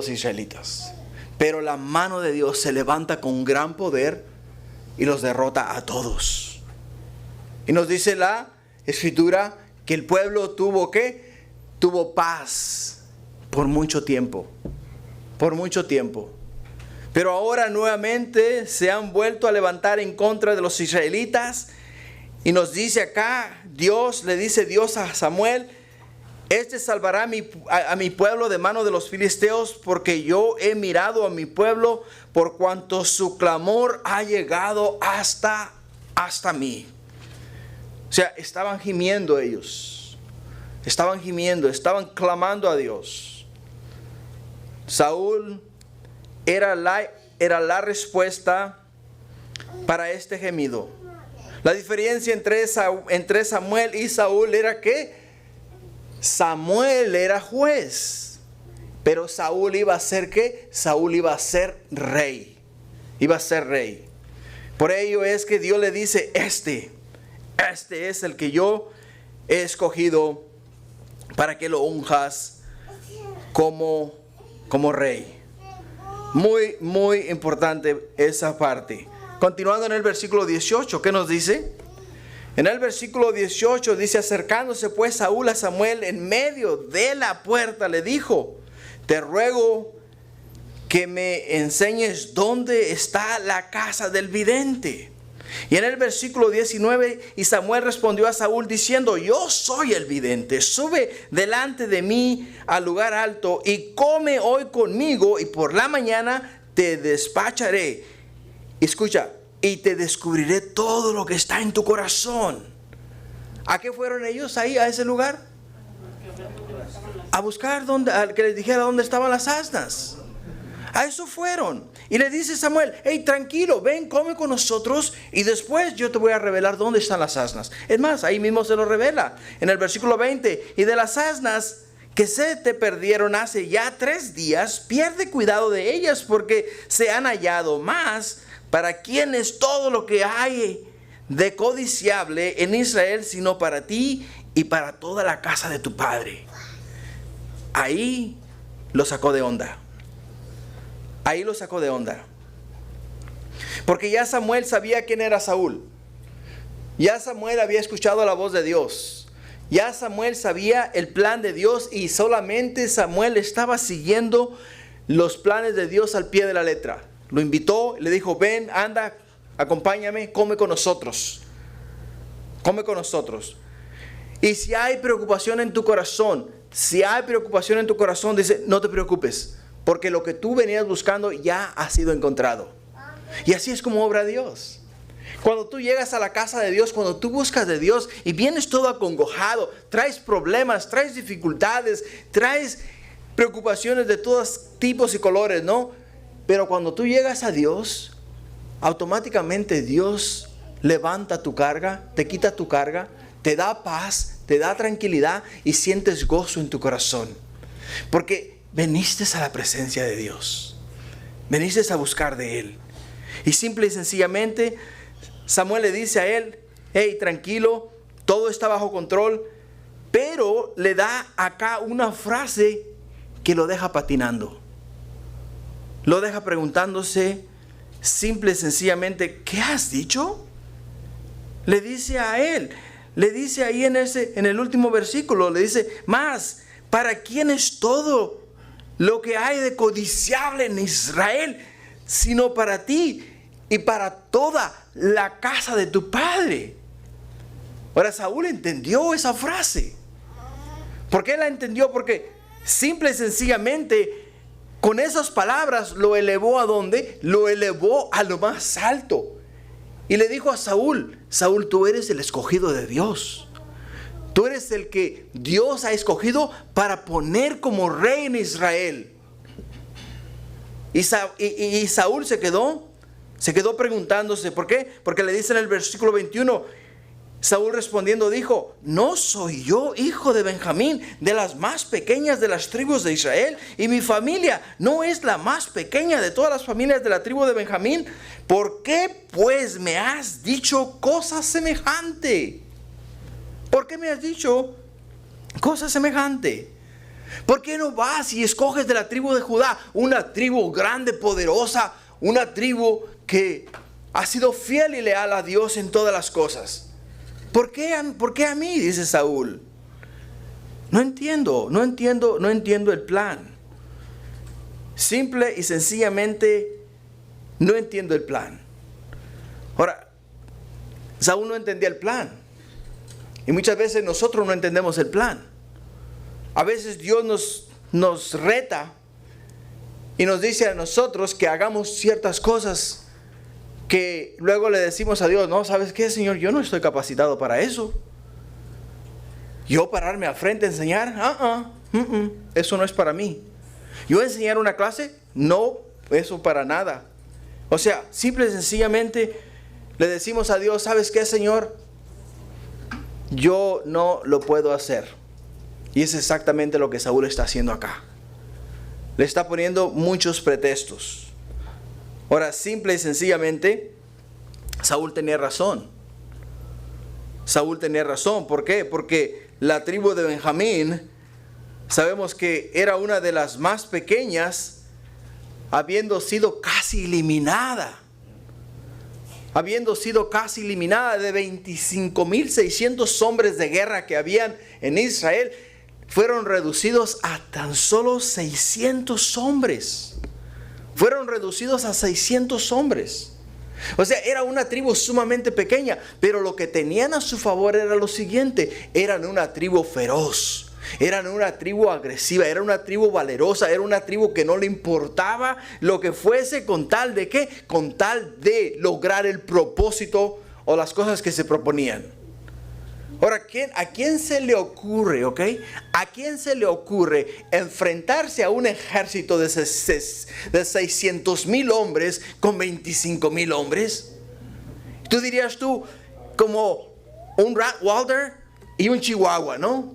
israelitas. Pero la mano de Dios se levanta con gran poder y los derrota a todos. Y nos dice la Escritura que el pueblo tuvo paz por mucho tiempo. Por mucho tiempo. Pero ahora nuevamente se han vuelto a levantar en contra de los israelitas. Y nos dice acá, le dice Dios a Samuel, este salvará a mi pueblo de mano de los filisteos, porque yo he mirado a mi pueblo por cuanto su clamor ha llegado hasta mí. O sea, estaban gimiendo ellos. Estaban clamando a Dios. Saúl era la respuesta para este gemido. La diferencia entre Samuel y Saúl era que Samuel era juez, pero Saúl iba a ser ¿qué? Saúl iba a ser rey. Iba a ser rey. Por ello es que Dios le dice, este es el que yo he escogido para que lo unjas como rey. Muy, muy importante esa parte. Continuando en el versículo 18, ¿qué nos dice? En el versículo 18 dice, acercándose pues Saúl a Samuel en medio de la puerta, le dijo, te ruego que me enseñes dónde está la casa del vidente. Y en el versículo 19, y Samuel respondió a Saúl diciendo, yo soy el vidente, sube delante de mí al lugar alto y come hoy conmigo, y por la mañana te despacharé. Escucha, y te descubriré todo lo que está en tu corazón. ¿A qué fueron ellos ahí, a ese lugar? A buscar que les dijera dónde estaban las asnas. A eso fueron. Y le dice Samuel, hey, tranquilo, ven, come con nosotros y después yo te voy a revelar dónde están las asnas. Es más, ahí mismo se lo revela en el versículo 20. Y de las asnas que se te perdieron hace ya 3 días, pierde cuidado de ellas porque se han hallado más. ¿Para quién es todo lo que hay de codiciable en Israel sino para ti y para toda la casa de tu padre? Ahí lo sacó de onda. Ahí lo sacó de onda. Porque ya Samuel sabía quién era Saúl. Ya Samuel había escuchado la voz de Dios. Ya Samuel sabía el plan de Dios y solamente Samuel estaba siguiendo los planes de Dios al pie de la letra. Lo invitó, le dijo, ven, anda, acompáñame, come con nosotros. Come con nosotros. Y si hay preocupación en tu corazón, dice, no te preocupes, porque lo que tú venías buscando ya ha sido encontrado. Y así es como obra Dios. Cuando tú llegas a la casa de Dios, cuando tú buscas de Dios y vienes todo acongojado, traes problemas, traes dificultades, traes preocupaciones de todos tipos y colores, ¿no? Pero cuando tú llegas a Dios, automáticamente Dios levanta tu carga, te quita tu carga, te da paz, te da tranquilidad y sientes gozo en tu corazón. Porque veniste a la presencia de Dios. Veniste a buscar de Él. Y simple y sencillamente, Samuel le dice a él, hey, tranquilo, todo está bajo control. Pero le da acá una frase que lo deja patinando. Lo deja preguntándose, simple y sencillamente, ¿qué has dicho? Le dice a él, le dice ahí en el último versículo, le dice, más, ¿para quién es todo lo que hay de codiciable en Israel, sino para ti y para toda la casa de tu padre? Ahora Saúl entendió esa frase. ¿Por qué la entendió? Porque simple y sencillamente con esas palabras lo elevó ¿a dónde? Lo elevó a lo más alto. Y le dijo a Saúl, Saúl, tú eres el escogido de Dios. Tú eres el que Dios ha escogido para poner como rey en Israel. Y Saúl se quedó preguntándose, ¿por qué? Porque le dice en el versículo 21, Saúl respondiendo dijo, ¿no soy yo hijo de Benjamín, de las más pequeñas de las tribus de Israel? Y mi familia no es la más pequeña de todas las familias de la tribu de Benjamín. ¿Por qué pues me has dicho cosa semejante? ¿Por qué me has dicho cosa semejante? ¿Por qué no vas y escoges de la tribu de Judá una tribu grande, poderosa, una tribu que ha sido fiel y leal a Dios en todas las cosas? ¿Por qué a mí? Dice Saúl. No entiendo el plan. Simple y sencillamente no entiendo el plan. Ahora, Saúl no entendía el plan. Y muchas veces nosotros no entendemos el plan. A veces Dios nos reta y nos dice a nosotros que hagamos ciertas cosas que luego le decimos a Dios, no, ¿sabes qué, Señor? Yo no estoy capacitado para eso. Yo pararme al frente a enseñar, eso no es para mí. Yo enseñar una clase, no, eso para nada. O sea, simple y sencillamente le decimos a Dios, ¿sabes qué, Señor? Yo no lo puedo hacer. Y es exactamente lo que Saúl está haciendo acá. Le está poniendo muchos pretextos. Ahora, simple y sencillamente, Saúl tenía razón. Saúl tenía razón. ¿Por qué? Porque la tribu de Benjamín, sabemos que era una de las más pequeñas, habiendo sido casi eliminada. Habiendo sido casi eliminada de 25,600 hombres de guerra que habían en Israel, fueron reducidos a tan solo 600 hombres. Fueron reducidos a 600 hombres. O sea, era una tribu sumamente pequeña, pero lo que tenían a su favor era lo siguiente: eran una tribu feroz, eran una tribu agresiva, era una tribu valerosa, era una tribu que no le importaba lo que fuese, con tal de ¿qué? Con tal de lograr el propósito o las cosas que se proponían. Ahora, ¿a quién se le ocurre, ok? ¿A quién se le ocurre enfrentarse a un ejército de 600,000 hombres con 25,000 hombres? Tú dirías como un Rottweiler y un Chihuahua, ¿no?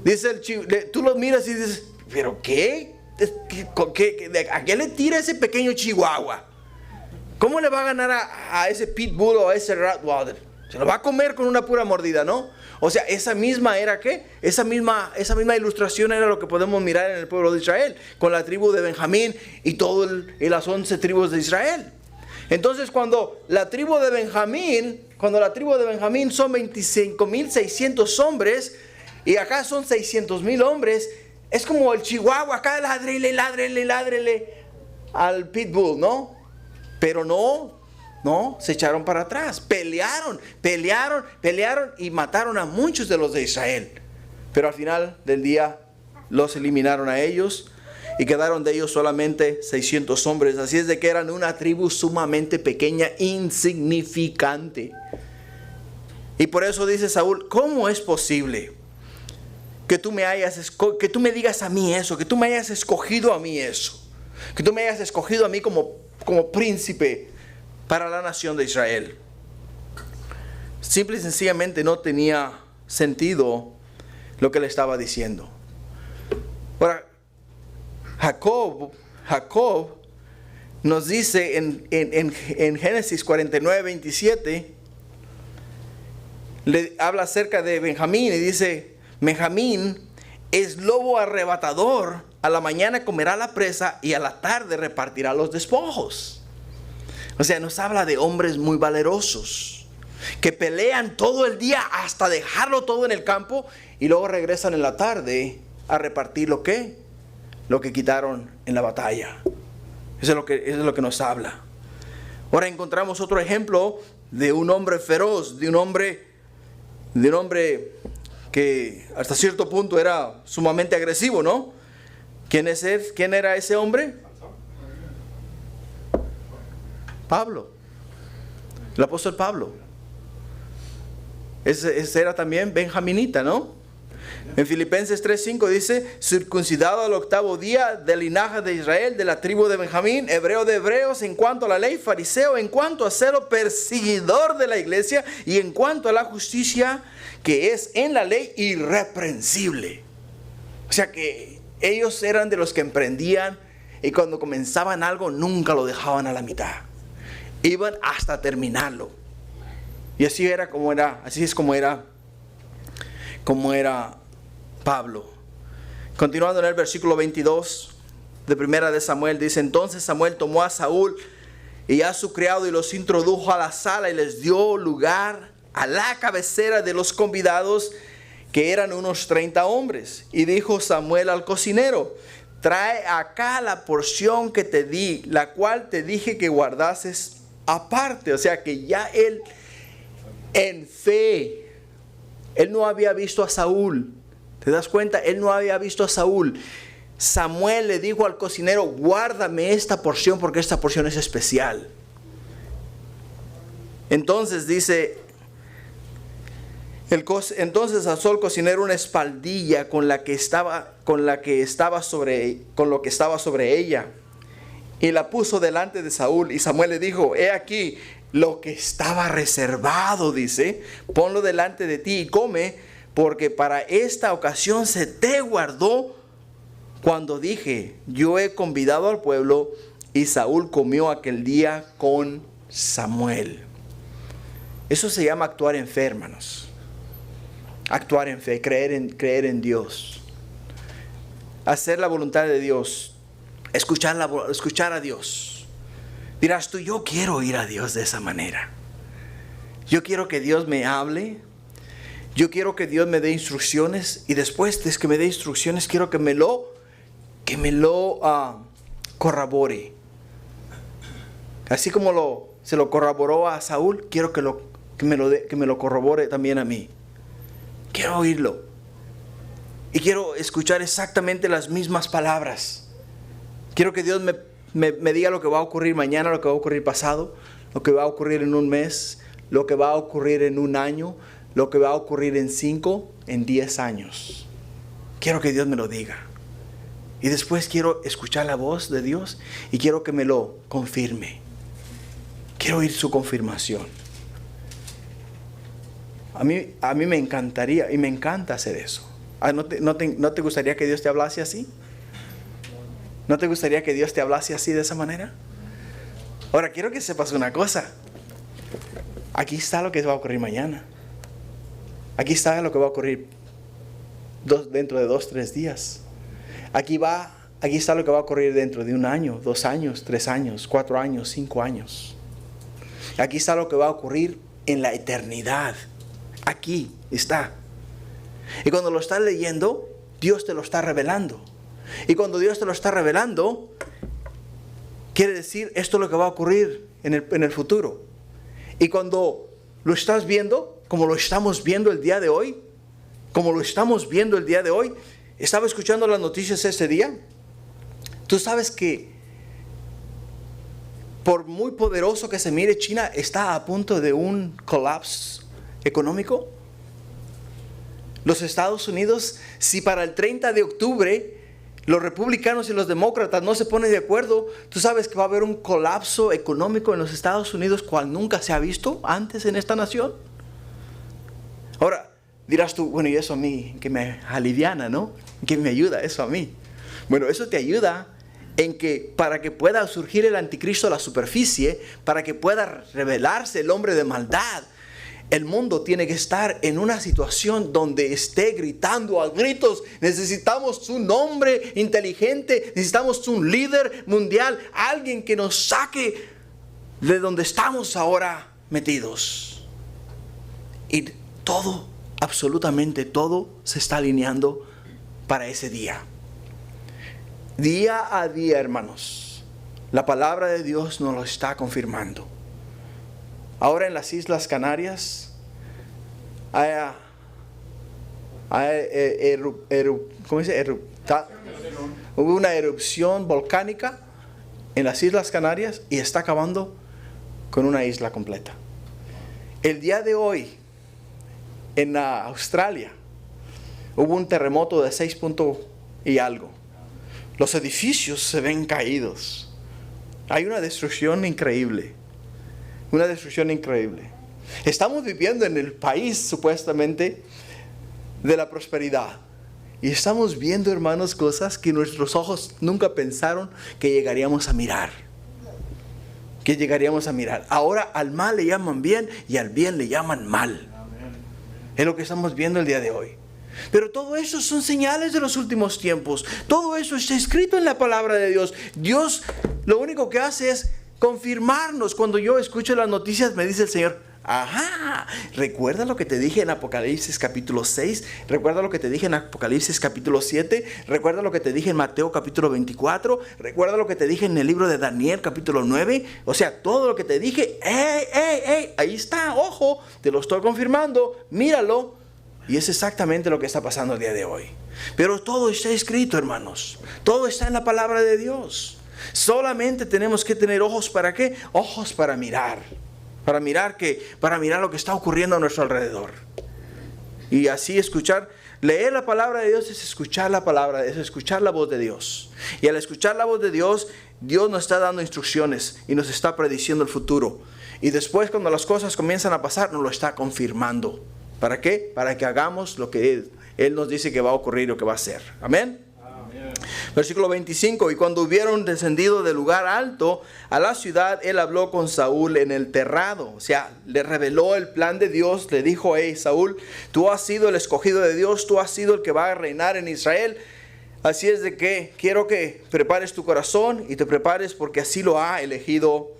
Dice tú lo miras y dices, ¿pero qué? ¿A qué le tira ese pequeño Chihuahua? ¿Cómo le va a ganar a ese Pitbull o a ese Rottweiler? Se lo va a comer con una pura mordida, ¿no? O sea, esa misma era ¿qué? Esa misma ilustración era lo que podemos mirar en el pueblo de Israel, con la tribu de Benjamín y las 11 tribus de Israel. Entonces, cuando la tribu de Benjamín son 25,600 hombres y acá son 600,000 hombres, es como el Chihuahua, acá ládrele al Pitbull, ¿no? Pero no, se echaron para atrás, pelearon y mataron a muchos de los de Israel. Pero al final del día los eliminaron a ellos y quedaron de ellos solamente 600 hombres. Así es de que eran una tribu sumamente pequeña, insignificante. Y por eso dice Saúl, ¿cómo es posible que tú me digas a mí eso, que tú me hayas escogido a mí eso, que tú me hayas escogido a mí como príncipe para la nación de Israel? Simple y sencillamente no tenía sentido lo que le estaba diciendo. Ahora, Jacob nos dice en Génesis 49:27, le habla acerca de Benjamín y dice, Benjamín es lobo arrebatador, a la mañana comerá la presa y a la tarde repartirá los despojos. O sea, nos habla de hombres muy valerosos, que pelean todo el día hasta dejarlo todo en el campo y luego regresan en la tarde a repartir lo que quitaron en la batalla. Eso es lo que nos habla. Ahora encontramos otro ejemplo de un hombre feroz, de un hombre que hasta cierto punto era sumamente agresivo, ¿no? ¿Quién era ese hombre? Pablo, el apóstol Pablo. Ese era también benjaminita, ¿no? En Filipenses 3:5 dice, circuncidado al 8º día del linaje de Israel, de la tribu de Benjamín, hebreo de hebreos, en cuanto a la ley, fariseo, en cuanto a celo, perseguidor de la iglesia, y en cuanto a la justicia que es en la ley, irreprensible. O sea que ellos eran de los que emprendían y cuando comenzaban algo nunca lo dejaban a la mitad. Iban hasta terminarlo. Y así es como era Pablo. Continuando en el versículo 22 de Primera de Samuel, dice, entonces Samuel tomó a Saúl y a su criado y los introdujo a la sala y les dio lugar a la cabecera de los convidados, que eran unos 30 hombres. Y dijo Samuel al cocinero, trae acá la porción que te di, la cual te dije que guardases aparte. O sea que ya él, en fe, él no había visto a Saúl. ¿Te das cuenta? Él no había visto a Saúl. Samuel le dijo al cocinero, guárdame esta porción porque esta porción es especial. Entonces dice, entonces alzó el cocinero una espaldilla con lo que estaba sobre ella, y la puso delante de Saúl. Y Samuel le dijo, he aquí lo que estaba reservado, dice, ponlo delante de ti y come, porque para esta ocasión se te guardó cuando dije, yo he convidado al pueblo. Y Saúl comió aquel día con Samuel. Eso se llama actuar en fe, hermanos. Actuar en fe, creer en Dios, hacer la voluntad de Dios, escuchar a Dios. Dirás tú, yo quiero oír a Dios de esa manera. Yo quiero que Dios me hable. Yo quiero que Dios me dé instrucciones, y después de que me dé instrucciones quiero que me lo corrobore. Así como se lo corroboró a Saúl, quiero que me lo corrobore también a mí. Quiero oírlo. Y quiero escuchar exactamente las mismas palabras. Quiero que Dios me diga lo que va a ocurrir mañana, lo que va a ocurrir pasado, lo que va a ocurrir en un mes, lo que va a ocurrir en un año, lo que va a ocurrir en 5, en 10 años. Quiero que Dios me lo diga. Y después quiero escuchar la voz de Dios y quiero que me lo confirme. Quiero oír su confirmación. A mí me encantaría y me encanta hacer eso. ¿No te gustaría que Dios te hablase así? ¿No te gustaría que Dios te hablase así, de esa manera? Ahora, quiero que sepas una cosa. Aquí está lo que va a ocurrir mañana. Aquí está lo que va a ocurrir dentro de 2, 3 días. Aquí está lo que va a ocurrir dentro de 1 año, 2 años, 3 años, 4 años, 5 años. Aquí está lo que va a ocurrir en la eternidad. Aquí está. Y cuando lo estás leyendo, Dios te lo está revelando. Y cuando Dios te lo está revelando, quiere decir, esto es lo que va a ocurrir en el futuro. Y cuando lo estás viendo, como lo estamos viendo el día de hoy, estaba escuchando las noticias este día. Tú sabes que por muy poderoso que se mire, China está a punto de un colapso económico. Los Estados Unidos, si para el 30 de octubre los republicanos y los demócratas no se ponen de acuerdo, tú sabes que va a haber un colapso económico en los Estados Unidos cual nunca se ha visto antes en esta nación. Ahora, dirás tú, bueno, y eso a mí, que me aliviana, ¿no? ¿Qué me ayuda eso a mí? Bueno, eso te ayuda en que para que pueda surgir el anticristo a la superficie, para que pueda revelarse el hombre de maldad, el mundo tiene que estar en una situación donde esté gritando a gritos. Necesitamos un hombre inteligente, necesitamos un líder mundial, alguien que nos saque de donde estamos ahora metidos. Y todo, absolutamente todo, se está alineando para ese día. Día a día, hermanos, la palabra de Dios nos lo está confirmando. Ahora en las Islas Canarias hubo una erupción volcánica en las Islas Canarias y está acabando con una isla completa. El día de hoy en Australia hubo un terremoto de 6 puntos y algo. Los edificios se ven caídos. Hay una destrucción increíble. Una destrucción increíble. Estamos viviendo en el país supuestamente de la prosperidad. Y estamos viendo, hermanos, cosas que nuestros ojos nunca pensaron que llegaríamos a mirar. Ahora al mal le llaman bien y al bien le llaman mal. Es lo que estamos viendo el día de hoy. Pero todo eso son señales de los últimos tiempos. Todo eso está escrito en la palabra de Dios. Dios lo único que hace es confirmarnos. Cuando yo escucho las noticias, me dice el Señor, ajá, recuerda lo que te dije en Apocalipsis capítulo 6, recuerda lo que te dije en Apocalipsis capítulo 7, recuerda lo que te dije en Mateo capítulo 24, recuerda lo que te dije en el libro de Daniel capítulo 9, o sea, todo lo que te dije, ahí está, ojo, te lo estoy confirmando, míralo. Y es exactamente lo que está pasando el día de hoy. Pero todo está escrito, hermanos, todo está en la palabra de Dios. Solamente tenemos que tener ojos para ¿qué? Ojos para mirar. Para mirar lo que está ocurriendo a nuestro alrededor. Y así leer la palabra de Dios es escuchar la palabra, es escuchar la voz de Dios. Y al escuchar la voz de Dios, Dios nos está dando instrucciones y nos está prediciendo el futuro. Y después, cuando las cosas comienzan a pasar, nos lo está confirmando. ¿Para qué? Para que hagamos lo que Él nos dice que va a ocurrir o que va a hacer. Amén. Versículo 25, y cuando hubieron descendido del lugar alto a la ciudad, él habló con Saúl en el terrado. O sea, le reveló el plan de Dios, le dijo, hey Saúl, tú has sido el escogido de Dios, tú has sido el que va a reinar en Israel. Así es de que quiero que prepares tu corazón y te prepares porque así lo ha elegido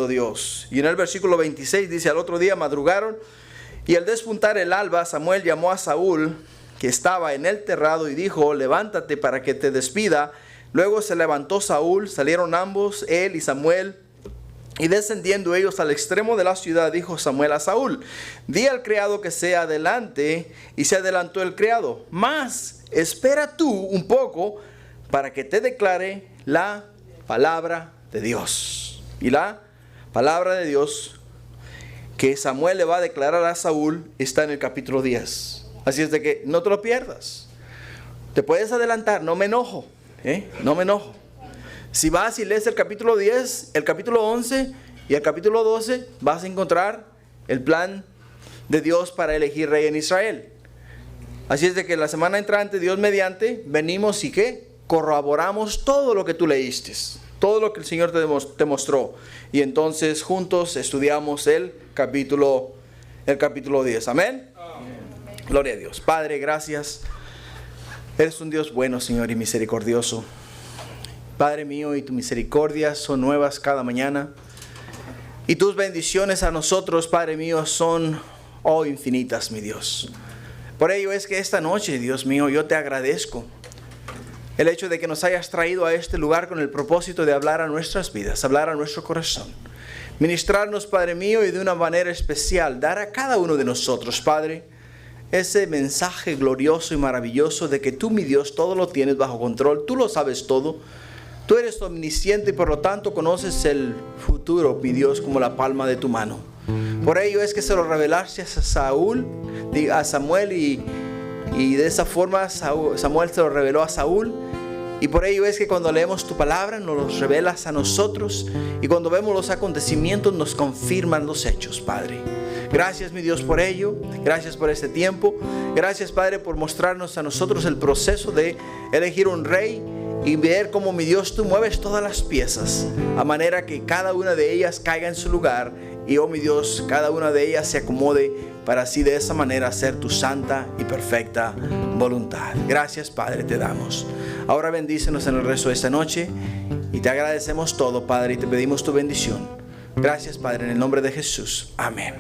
Dios. Y en el versículo 26 dice, al otro día madrugaron y al despuntar el alba, Samuel llamó a Saúl, que estaba en el terrado, y dijo, levántate para que te despida. Luego se levantó Saúl, salieron ambos, él y Samuel, y descendiendo ellos al extremo de la ciudad, dijo Samuel a Saúl, di al criado que se adelante, y se adelantó el criado, mas espera tú un poco para que te declare la palabra de Dios. Y la palabra de Dios que Samuel le va a declarar a Saúl está en el capítulo 10. Así es de que no te lo pierdas. Te puedes adelantar, no me enojo, no me enojo. Si vas y lees el capítulo 10, el capítulo 11 y el capítulo 12, vas a encontrar el plan de Dios para elegir rey en Israel. Así es de que la semana entrante, Dios mediante, venimos y ¿qué? Corroboramos todo lo que tú leíste, todo lo que el Señor te mostró. Y entonces juntos estudiamos el capítulo 10. Amén. Gloria a Dios. Padre, gracias. Eres un Dios bueno, Señor, y misericordioso. Padre mío, y tu misericordia son nuevas cada mañana. Y tus bendiciones a nosotros, Padre mío, son infinitas, mi Dios. Por ello es que esta noche, Dios mío, yo te agradezco el hecho de que nos hayas traído a este lugar con el propósito de hablar a nuestras vidas, hablar a nuestro corazón. Ministrarnos, Padre mío, y de una manera especial, dar a cada uno de nosotros, Padre, ese mensaje glorioso y maravilloso de que tú, mi Dios, todo lo tienes bajo control, tú lo sabes todo, tú eres omnisciente y por lo tanto conoces el futuro, mi Dios, como la palma de tu mano. Por ello es que se lo revelaste a Samuel y de esa forma Samuel se lo reveló a Saúl. Y por ello es que cuando leemos tu palabra nos los revelas a nosotros y cuando vemos los acontecimientos nos confirman los hechos, Padre. Gracias, mi Dios, por ello. Gracias por este tiempo. Gracias, Padre, por mostrarnos a nosotros el proceso de elegir un rey y ver cómo, mi Dios, tú mueves todas las piezas a manera que cada una de ellas caiga en su lugar y, mi Dios, cada una de ellas se acomode para así de esa manera hacer tu santa y perfecta voluntad. Gracias, Padre, te damos. Ahora bendícenos en el resto de esta noche y te agradecemos todo, Padre, y te pedimos tu bendición. Gracias, Padre, en el nombre de Jesús. Amén.